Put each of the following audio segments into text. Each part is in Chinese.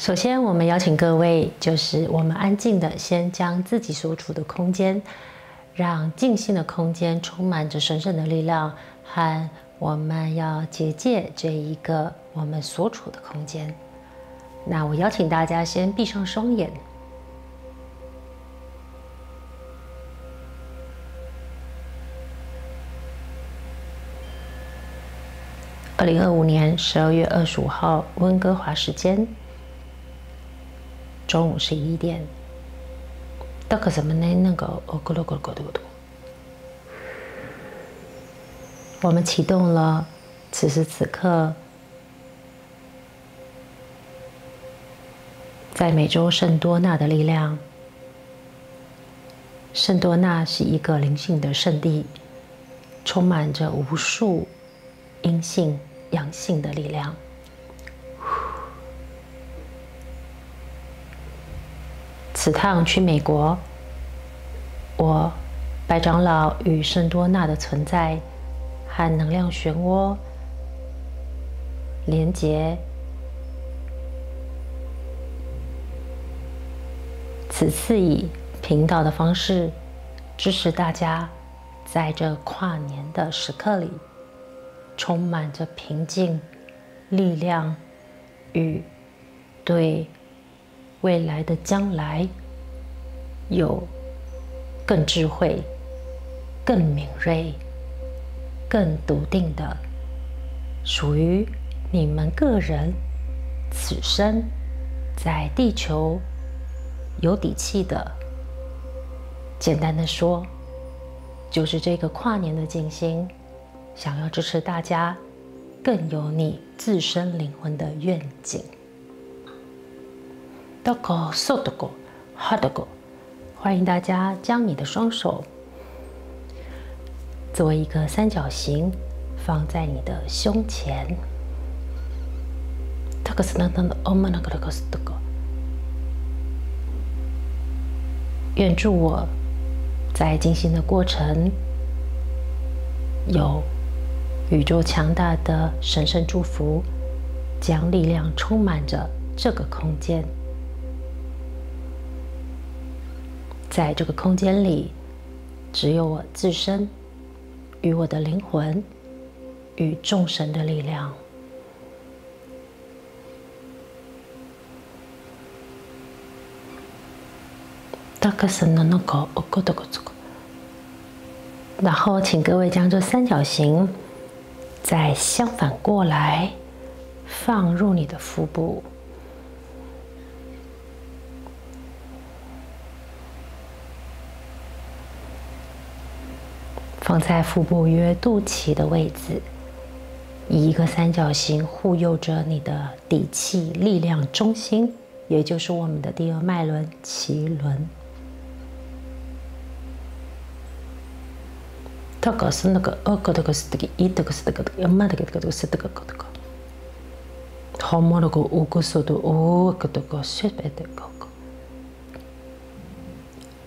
首先，我們邀請各位，就是我們安靜的先將自己所處的空間，讓靜心的空間充滿着神聖的力量，和我們要結界這一個我們所處的空間。那我邀請大家先閉上雙眼。2025年12月25號溫哥華時間中午11點。我們啟動了此時此刻在美洲聖多納的力量。聖多納是一個靈性的聖地，充滿着無數陰性、陽性的力量。此趟去美國，我白長老與聖多納的存在和能量漩渦連結。此次以頻道的方式支持大家，在這跨年的時刻裡，充滿着平靜、力量與對未來的將來有更智慧、更敏銳、更篤定的屬於你們個人此生在地球有底氣的。簡單的說，就是這個跨年的靜心，想要支持大家更有你自身靈魂的願景。歡迎大家將你的雙手做一個三角形，放在你的胸前。願助我在靜心的過程有宇宙強大的神聖祝福，將力量充滿着這個空間。在這個空間裡，只有我自身與我的靈魂與眾神的力量。然後，請各位將這三角形再相反過來，放入你的腹部。放在腹部約肚臍的位置，以一個三角形護佑着你的底氣力量中心，也就是我們的第二脈輪臍輪。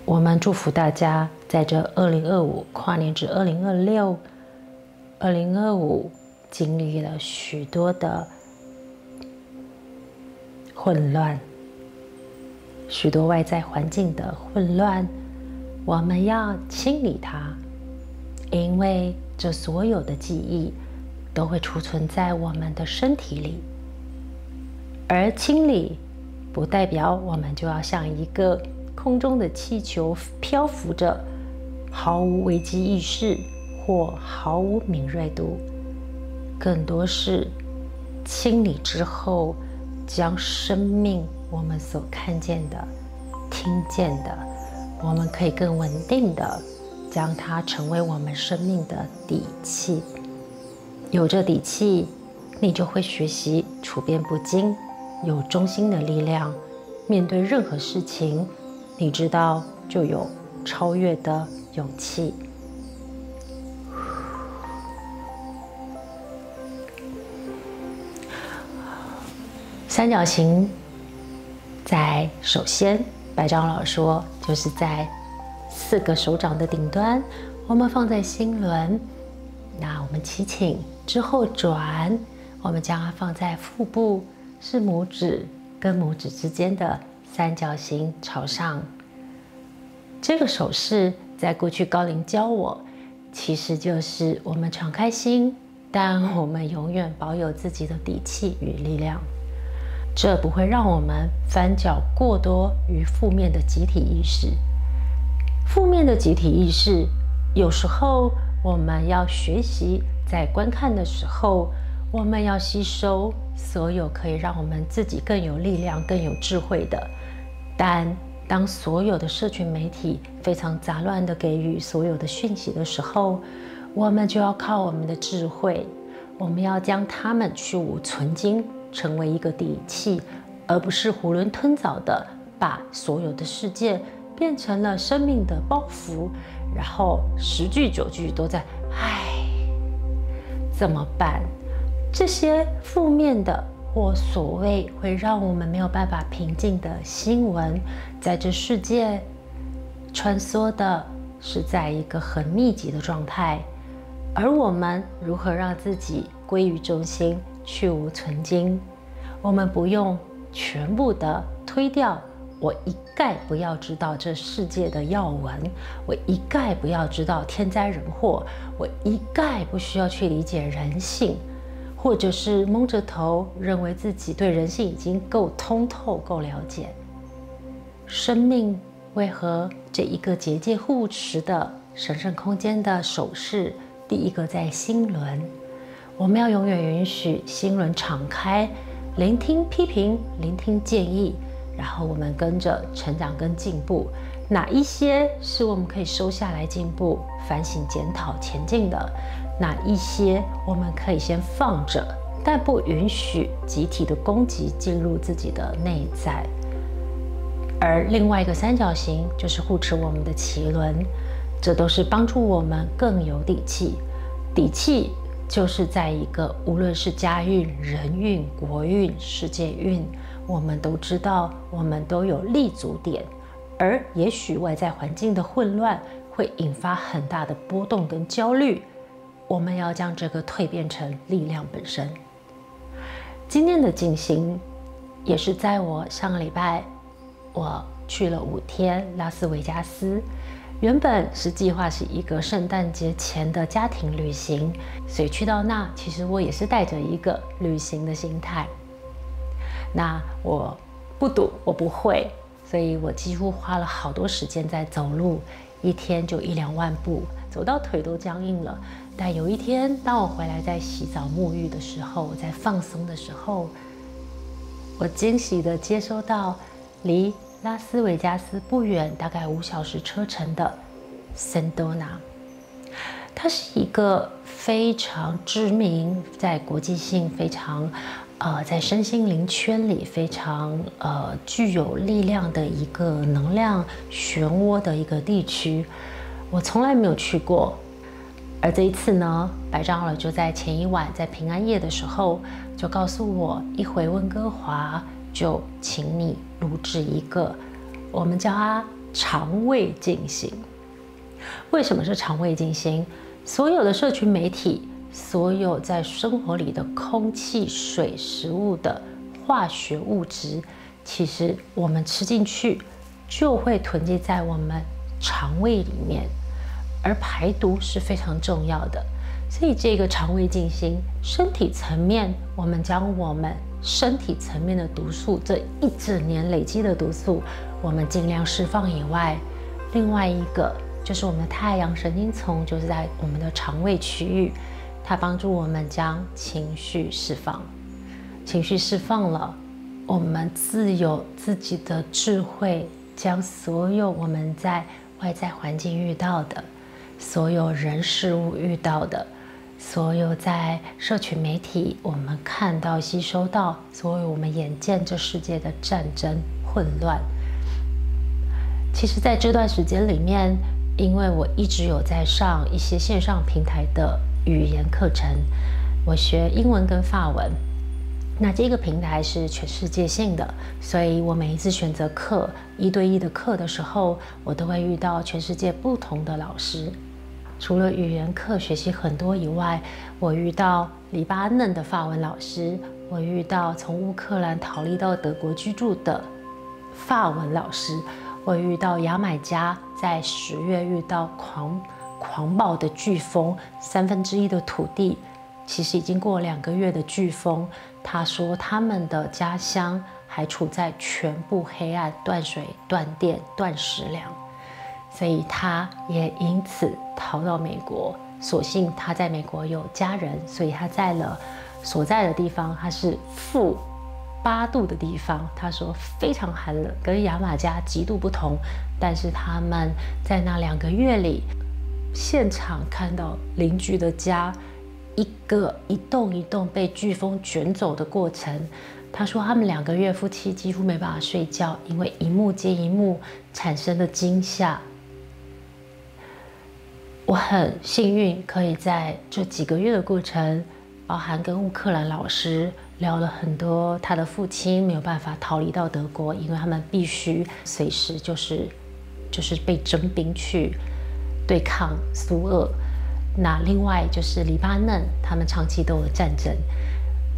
我們祝福大家，在這2025跨年至2026、2025經歷了許多的混亂，許多外在環境的混亂，我們要清理它，因為這所有的記憶都會儲存在我們的身體裡，而清理不代表我們就要像一個空中的氣球漂浮着，毫無危機意識或毫無敏銳度，更多是清理之後，將生命我們所看見的、聽見的，我們可以更穩定的將它成為我們生命的底氣。有這底氣，你就會學習處變不驚，有中心的力量，面對任何事情，你知道就有超越的勇氣。三角形在首先，白長老說，就是在4個手掌的頂端，我們放在心輪。那我們祈請之後轉，我們將它放在腹部，是拇指跟拇指之間的三角形朝上。這個手勢在過去高靈教我，其實就是我們敞開心，但我們永遠保有自己的底氣與力量。這不會讓我們翻攪過多於負面的集體意識。負面的集體意識，有時候我們要學習，在觀看的時候，我們要吸收所有可以讓我們自己更有力量、更有智慧的。但當所有的社群媒體非常雜亂地給予所有的訊息的時候，我們就要靠我們的智慧，我們要將它們去蕪存菁，成為一個底氣，而不是囫圇吞棗的把所有的事件變成了生命的包袱，然後10句9句都在唉，怎麼辦？這些負面的或所謂會讓我們沒有辦法平靜的新聞，在這世界穿梭的是在一個很密集的狀態，而我們如何讓自己歸於中心，去蕪存菁？我們不用全部的推掉，我一概不要知道這世界的要聞，我一概不要知道天災人禍，我一概不需要去理解人性，或者是蒙着頭認為自己對人性已經夠通透、夠了解。生命為何這一個結界護持的神聖空間的手勢，第一個在心輪，我們要永遠允許心輪敞開，聆聽批評，聆聽建議，然後我們跟着成長跟進步。哪一些是我們可以收下來進步、反省、檢討、前進的？哪一些我們可以先放着，但不允許集體的攻擊進入自己的內在？而另外一個三角形就是護持我們的臍輪，這都是幫助我們更有底氣。底氣就是在一個無論是家運、人運、國運、世界運，我們都知道我們都有立足點，而也許外在環境的混亂會引發很大的波動跟焦慮。我們要將這個蛻變成力量本身。今天的靜心也是在我上個禮拜，我去了5天拉斯維加斯。原本是計劃是一個聖誕節前的家庭旅行，所以去到那，其實我也是帶着一個旅行的心態。那我不賭，我不會，所以我幾乎花了好多時間在走路，一天就1-2萬步，走到腿都僵硬了。但有一天，當我回來在洗澡沐浴的時候，在放鬆的時候，我驚喜地接收到離拉斯維加斯不遠，大概5小時車程的聖多納。它是一個非常知名，在國際性非常在身心靈圈裡非常具有力量的一個能量漩渦的一個地區。我從來沒有去過。而這一次呢，白長老就在前一晚，在平安夜的時候，就告訴我，一回溫哥華就請你錄製一個，我們叫它腸胃靜心。為什麼是腸胃靜心？所有的社群媒體，所有在生活裡的空氣、水、食物的化學物質，其實我們吃進去就會囤積在我們腸胃裡面。而排毒是非常重要的，所以這個腸胃靜心，身體層面，我們將我們身體層面的毒素，這一整年累積的毒素，我們盡量釋放以外，另外一個就是我們的太陽神經叢，就是在我們的腸胃區域，它幫助我們將情緒釋放。情緒釋放了，我們自有自己的智慧，將所有我們在外在環境遇到的，所有人事物遇到的，所有在社群媒體我們看到、吸收到，所有我們眼見這世界的戰爭、混亂，其實在這段時間裡面，因為我一直有在上一些線上平台的語言課程，我學英文跟法文，那這個平台是全世界性的，所以我每一次選擇課1對1的課的時候，我都會遇到全世界不同的老師。除了語言課學習很多以外，我遇到黎巴嫩的法文老師，我遇到從烏克蘭逃離到德國居住的法文老師，我遇到牙買加在10月遇到狂暴的颶風，1/3的土地其實已經過2個月的颶風。他說他們的家鄉還處在全部黑暗、斷水、斷電、斷食糧，所以他也因此逃到美國。所幸他在美國有家人，所以他所在的地方，他是-8度的地方。他說非常寒冷，跟牙買加極度不同。但是他們在那2個月裡，現場看到鄰居的家一棟一棟被颶風捲走的過程。他說他們2個月夫妻幾乎沒辦法睡覺，因為一幕接一幕產生的驚嚇。我很幸運，可以在這幾個月的過程，包含跟烏克蘭老師聊了很多。他的父親沒有辦法逃離到德國，因為他們必須隨時就是被徵兵去對抗蘇俄。那另外就是黎巴嫩，他們長期都有戰爭。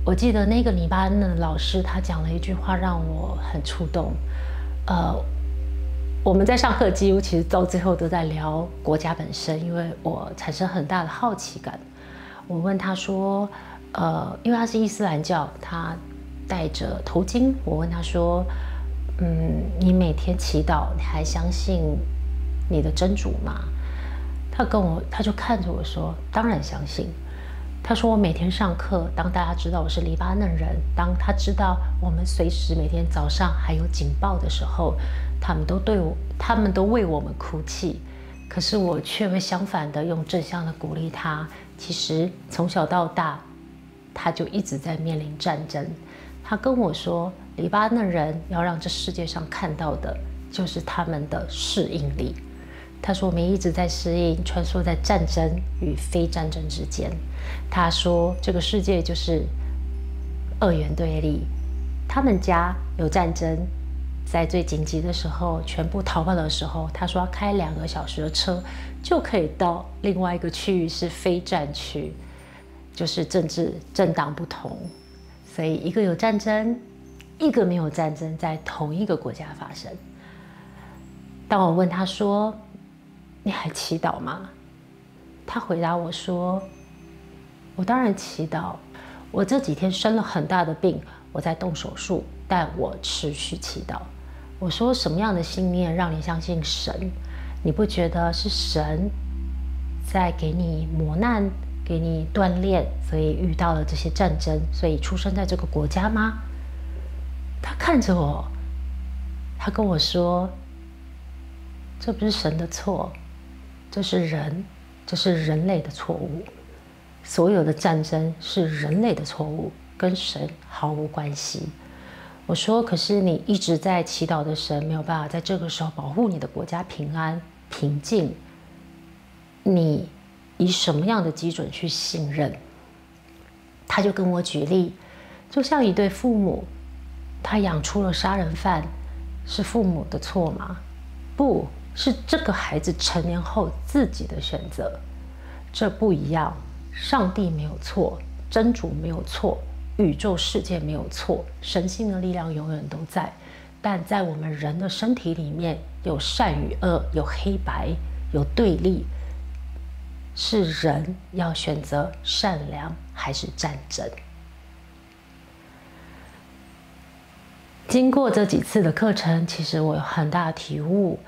我記得那個黎巴嫩的老師，他講了一句話讓我很觸動。我們在上課幾乎其實到最後都在聊國家本身，因為我產生很大的好奇感。我問他說，因為他是伊斯蘭教，他戴着頭巾。我問他說，你每天祈禱，你還相信你的真主嗎？他就看着我說，當然相信。他說我每天上課，當大家知道我是黎巴嫩人，當他知道我們隨時每天早上還有警報的時候，他們都為我們哭泣。可是我卻會相反的用正向的鼓勵他。其實從小到大，他就一直在面臨戰爭。他跟我說，黎巴嫩人要讓這世界上看到的就是他們的適應力。他說我們一直在適應，穿梭在戰爭與非戰爭之間。他說這個世界就是2元對立。他們家有戰爭，在最緊急的時候全部逃跑的時候，他說要開2個小時的車就可以到另外一個區域是非戰區，就是政黨不同，所以一個有戰爭，一個沒有戰爭，在同一個國家發生。當我問他說，你還祈禱嗎？他回答我說，我當然祈禱。我這幾天生了很大的病，我在動手術，但我持續祈禱。我說，什麼樣的信念讓你相信神？你不覺得是神在給你磨難，給你鍛鍊，所以遇到了這些戰爭，所以出生在這個國家嗎？他看着我，他跟我說，這不是神的錯。這是人類的錯誤。所有的戰爭是人類的錯誤，跟神毫無關係。我說，可是你一直在祈禱的神沒有辦法在這個時候保護你的國家平安平靜，你以什麼樣的基準去信任？他就跟我舉例，就像一對父母，他養出了殺人犯，是父母的錯嗎？不。是這個孩子成年後自己的選擇，這不一樣。上帝沒有錯，真主沒有錯，宇宙世界沒有錯，神性的力量永遠都在。但在我們人的身體裡面，有善與惡，有黑白，有對立，是人要選擇善良還是戰爭。經過這幾次的課程，其實我有很大的體悟。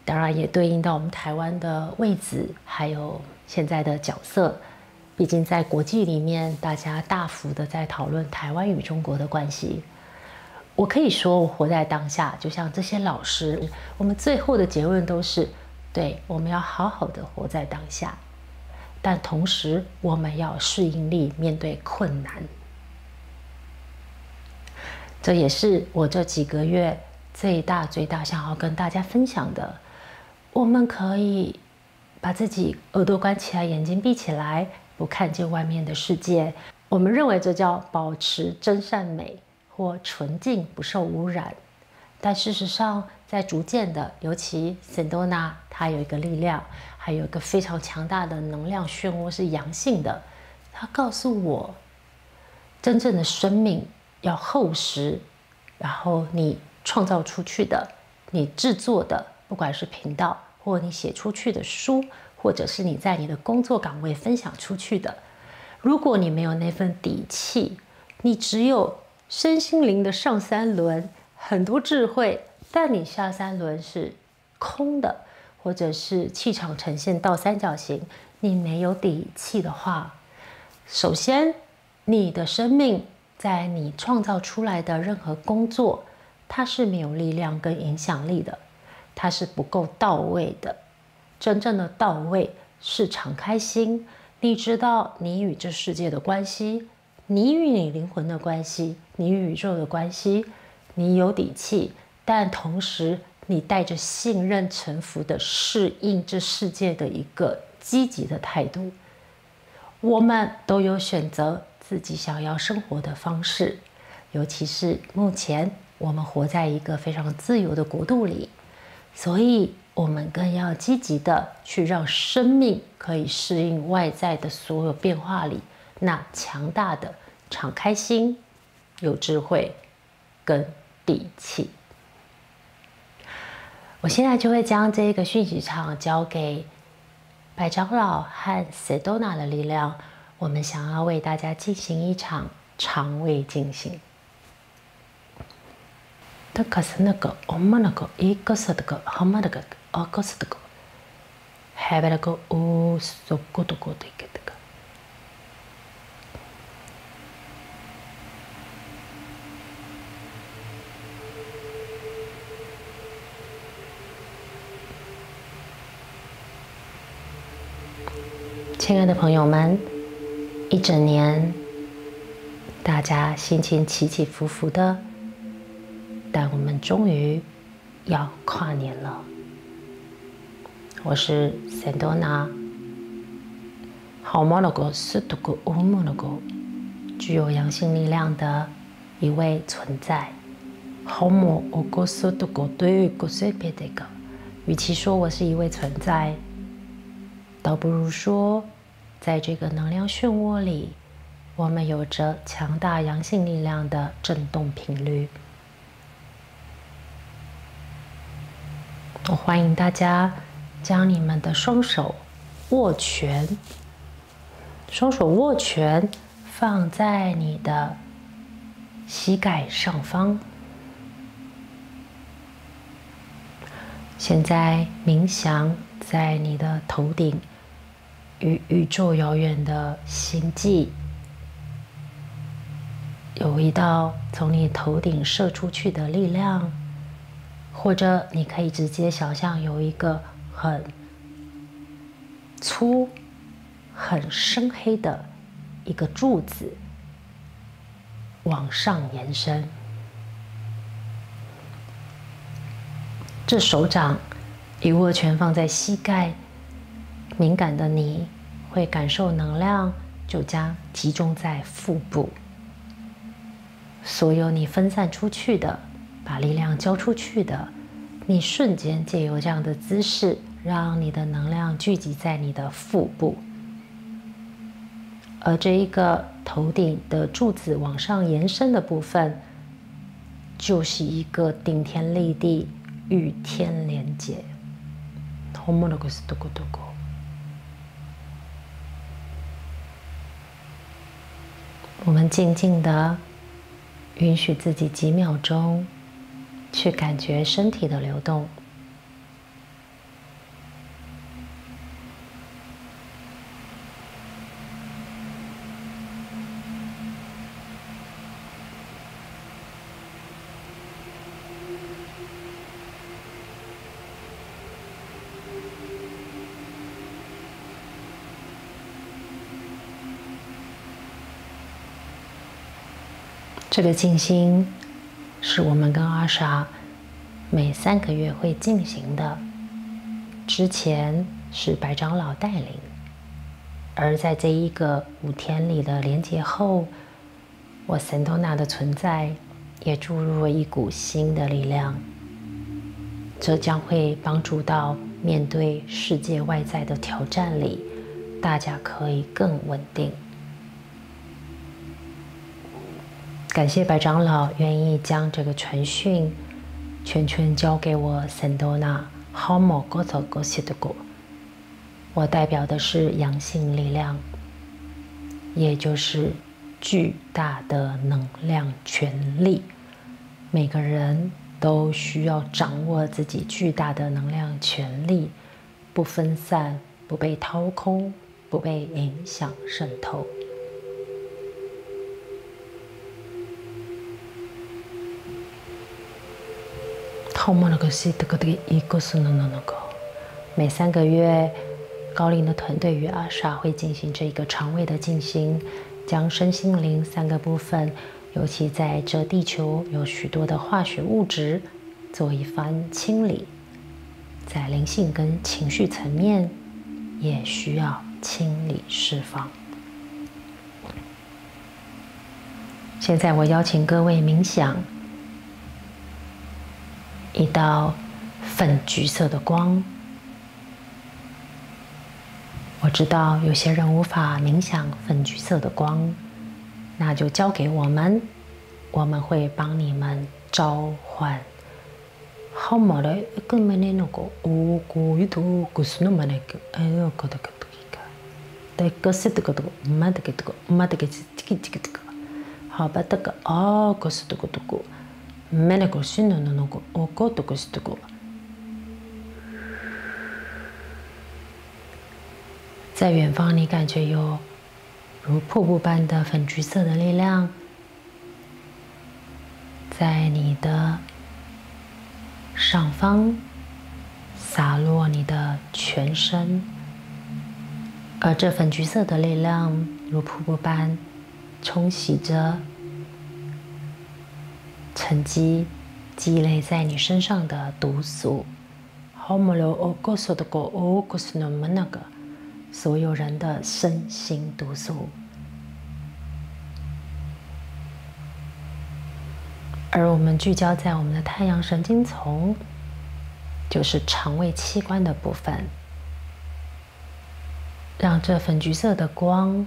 當然也對應到我們台灣的位置，還有現在的角色。畢竟在國際裡面，大家大幅的在討論台灣與中國的關係。我可以說，我活在當下，就像這些老師，我們最後的結論都是：對，我們要好好的活在當下。但同時，我們要有適應力，面對困難。這也是我這幾個月最大想要跟大家分享的。我們可以把自己耳朵關起來，眼睛閉起來，不看見外面的世界。我們認為這叫保持真善美或純淨，不受污染。但事實上，在逐漸的，尤其Sedona，它有一個力量，還有一個非常強大的能量漩渦是陽性的。它告訴我，真正的生命要厚實，然後你創造出去的，你制作的，不管是頻道，或你寫出去的書，或者是你在你的工作崗位分享出去的，如果你沒有那份底氣，你只有身心靈的上三輪，很多智慧，但你下三輪是空的，或者是氣場呈現倒三角形，你沒有底氣的話，首先，你的生命在你創造出來的任何工作，它是沒有力量跟影響力的，它是不夠到位的。真正的到位是敞開心，你知道你與這世界的關係，你與你靈魂的關係，你與宇宙的關係，你有底氣，但同時你帶着信任、臣服的適應這世界的一個積極的態度。我們都有選擇自己想要生活的方式，尤其是目前我們活在一個非常自由的國度裡，所以我們更要積極的去讓生命可以適應外在的所有變化裡，那強大的敞開心、有智慧跟底氣。我現在就會將這個訊息場交給白長老和塞多娜的力量，我們想要為大家進行一場腸胃靜心。親愛的朋友們，一整年，大家心情起起伏伏的，但我們終於要跨年了。我是塞多娜，好莫羅戈斯图古烏莫羅戈，具有陽性力量的一位存在。好莫欧戈斯图古对于古塞别的个，與其說我是一位存在，倒不如說，在這個能量漩渦裡，我們有着強大陽性力量的振動頻率。我歡迎大家將你們的雙手握拳，雙手握拳放在你的膝蓋上方。現在冥想在你的頭頂，與宇宙遙遠的星際有一道從你頭頂射出去的力量，或者你可以直接想象有一個很粗、很深黑的一個柱子往上延伸。這手掌一握拳放在膝蓋，敏感的你會感受能量就將集中在腹部，所有你分散出去的，把力量交出去的，你瞬間借由這樣的姿勢，讓你的能量聚集在你的腹部，而這一個頭頂的柱子往上延伸的部分，就是一個頂天立地、與天連結。我們靜靜的允許自己幾秒鐘去感覺身體的流動。這個靜心是我們跟阿莎每3個月會進行的，之前是白長老帶領，而在這一個5天裡的連結後，我塞多娜的存在也注入了一股新的力量，這將會幫助到面對世界外在的挑戰裡，大家可以更穩定。感謝白長老願意將這個傳訊全權交給我Sendona Homo Goto Gositgo。我代表的是陽性力量，也就是巨大的能量權力。每個人都需要掌握自己巨大的能量權力，不分散，不被掏空，不被影響滲透。每3個月，高靈的團隊與阿莎會進行這個腸胃的靜心，將身心靈3個部分，尤其在這地球有許多的化學物質，做一番清理。在靈性跟情緒層面，也需要清理釋放。現在我邀請各位冥想一道粉橘色的光。我知道有些人無法冥想粉橘色的光，那就交給我們，我們會幫你們召喚。好嘛嘞，跟我們那個烏龜一頭，可是那麼那個，哎呦，搞得搞得搞，对，可是这个这个，没得个这个，没得个这个，好吧，这个哦，可是这个这个，没那个是那个，哦，搞得个是这个。在遠方，你感覺有如瀑布般的粉橘色的力量，在你的上方灑落你的全身，而這粉橘色的力量如瀑布般沖洗着沉積累在你身上的毒素。所有人的身心毒素，而我們聚焦在我們的太陽神經叢，就是腸胃器官的部分，讓這粉橘色的光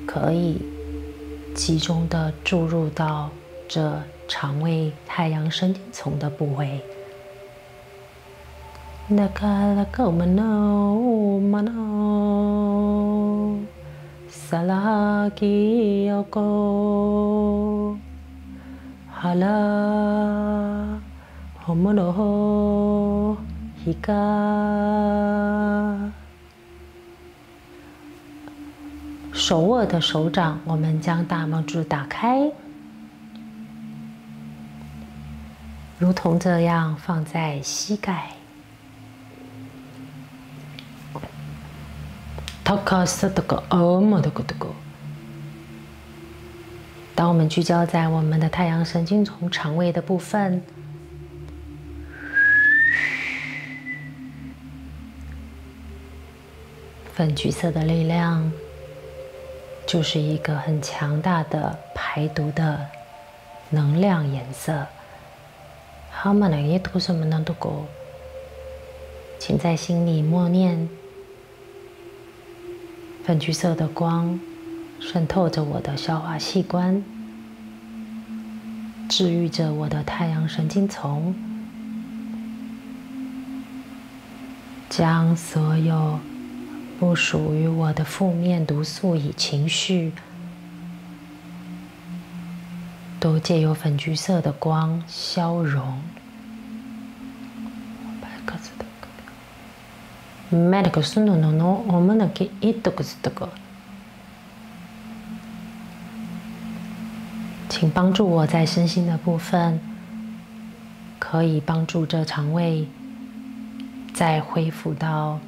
可以集中的注入到這腸胃太陽神經叢的部位。那卡拉卡曼諾曼諾，薩拉基奧戈，哈拉霍莫諾希卡。手握的手掌，我們將大拇指打開，如同這樣放在膝蓋。當我們聚焦在我們的太陽神經叢腸胃的部分，粉橘色的力量就是一個很強大的排毒的能量顏色。請在心裡默念。粉橘色的光滲透着我的消化器官，治癒着我的太陽神經叢，將所有不屬於我的負面毒素與情緒，都借由粉橘色的光消融。請幫助我在身心的部分，可以幫助這腸胃再恢復到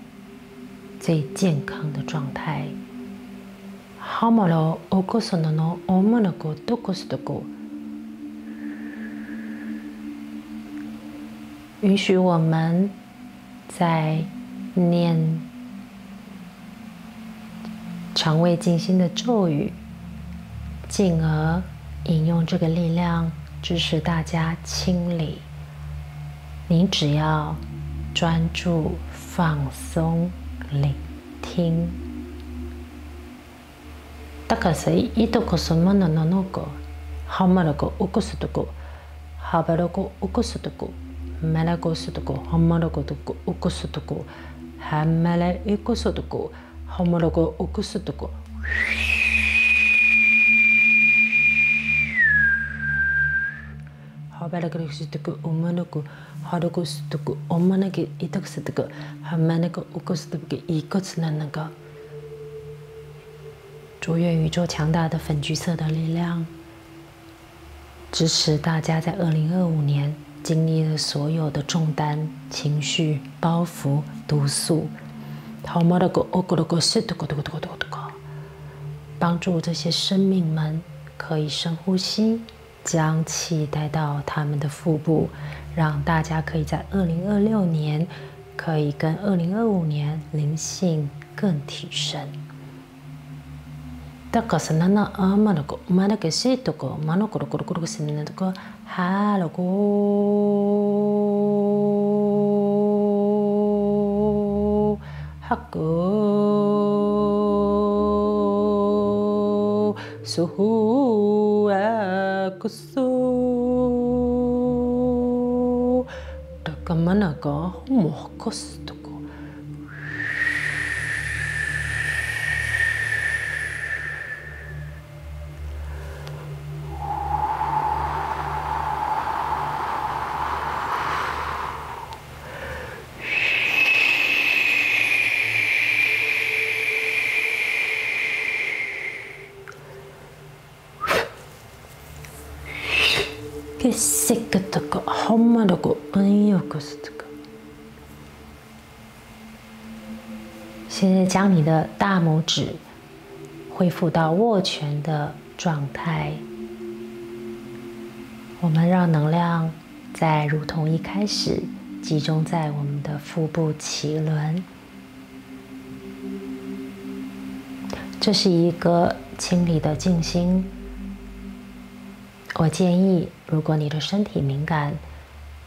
最健康的狀態。允許我們在念腸胃靜心的咒語，進而引用這個力量支持大家清理。你只要專注、放鬆、聆聽。takasai itoko somana nanoko, hamarako ukusutuko, habarako ukusutuko, malako sutuko, hamarako ukusutuko, hamala ukusutuko, hamarako ukusutuko. Habarako sutuko, umanako, harako sutuko, omanake itakusutuko, hamanako ukusutuko, ikotsunanaka。祝愿宇宙强大的粉橘色的力量，支持大家在2025年经歷了所有的重擔、情緒、包袱、毒素，幫助這些生命們可以深呼吸，將氣帶到他們的腹部，讓大家可以在2026年可以跟2025年靈性更提升。だからさ、なんなあまなこ、まなけしとこ、まのころころころせんなとこ、はろこ、はこ、そほあこそ、だかまなかもはこすとこ。けせくとか、ほんまどこ、うんよこすとか。现在将你的大拇指恢復到握拳的狀態。我們讓能量在如同一開始集中在我們的腹部臍輪。這是一個清理的靜心。我建議，如果你的身體敏感，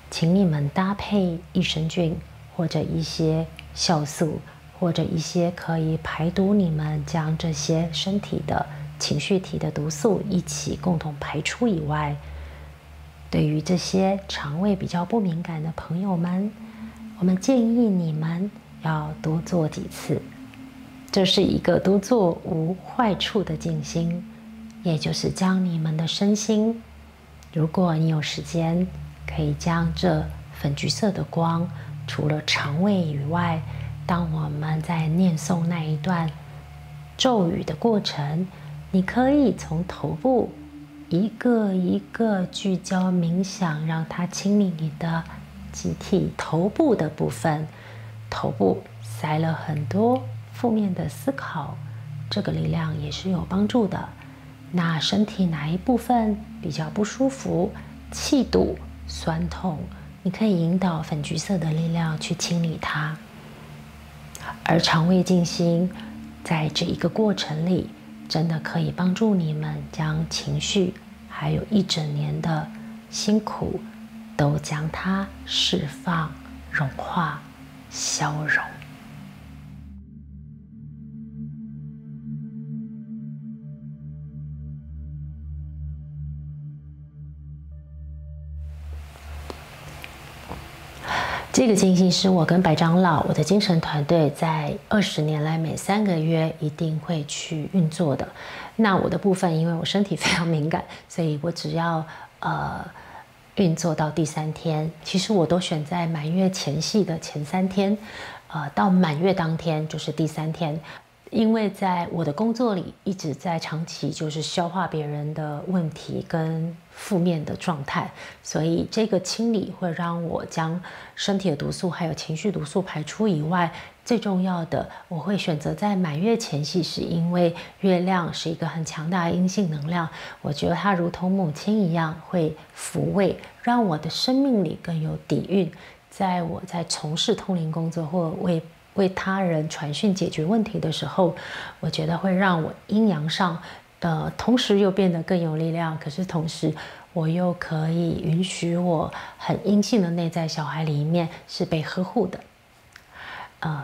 請你們搭配益生菌或者一些酵素，或者一些可以排毒你們將這些身體的情緒體的毒素一起共同排出以外，對於這些腸胃比較不敏感的朋友們，我們建議你們要多做幾次。這是一個多做無壞處的靜心。也就是將你們的身心，如果你有時間，可以將這粉橘色的光，除了腸胃以外，當我們在念誦那一段咒語的過程，你可以從頭部一個一個聚焦冥想，讓它清理你的集體頭部的部分。頭部塞了很多負面的思考，這個力量也是有幫助的。那身體哪一部分比較不舒服、氣堵、痠痛，你可以引導粉橘色的力量去清理它。而腸胃靜心在這一個過程裡，真的可以幫助你們將情緒，還有一整年的辛苦，都將它釋放、融化、消融。這個靜心是我跟白長老，我的精神團隊在20年來每3個月一定會去運作的。那我的部分，因為我身體非常敏感，所以我只要運作到第3天。其實我都選在滿月前夕的前3天，到滿月當天就是第3天。因為在我的工作裡一直在長期就是消化別人的問題跟負面的狀態，所以這個清理會讓我將身體的毒素還有情緒毒素排出以外，最重要的我會選擇在滿月前夕，是因為月亮是一個很強大的陰性能量，我覺得它如同母親一樣會撫慰，讓我的生命裡更有底蘊。在我在從事通靈工作或為他人傳訊解決問題的時候，我覺得會讓我陰陽上同時又變得更有力量，可是同時我又可以允許我很陰性的內在小孩裡面是被呵護的。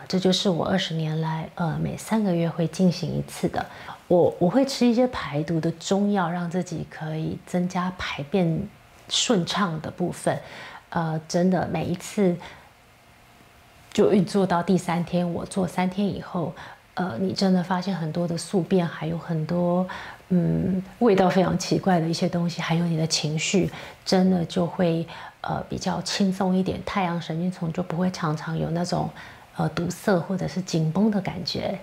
這就是我20年來每3個月會進行一次的。我會吃一些排毒的中藥，讓自己可以增加排便順暢的部分。真的每一次就運作到第3天，我做3天以後，你真的發現很多的宿便，還有很多味道非常奇怪的一些東西，還有你的情緒，真的就會比較輕鬆一點。太陽神經叢就不會常常有那種堵塞或者是緊繃的感覺。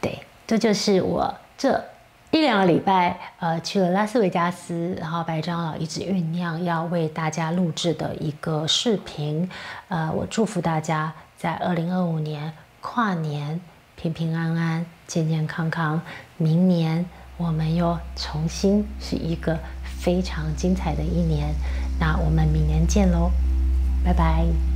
對，這就是我這1-2個禮拜去了拉斯維加斯，然後白長老一直醞釀要為大家錄製的一個視頻。我祝福大家在2025年跨年平平安安、健健康康。明年我們又重新是一個非常精彩的一年。那我們明年見嘍，拜拜。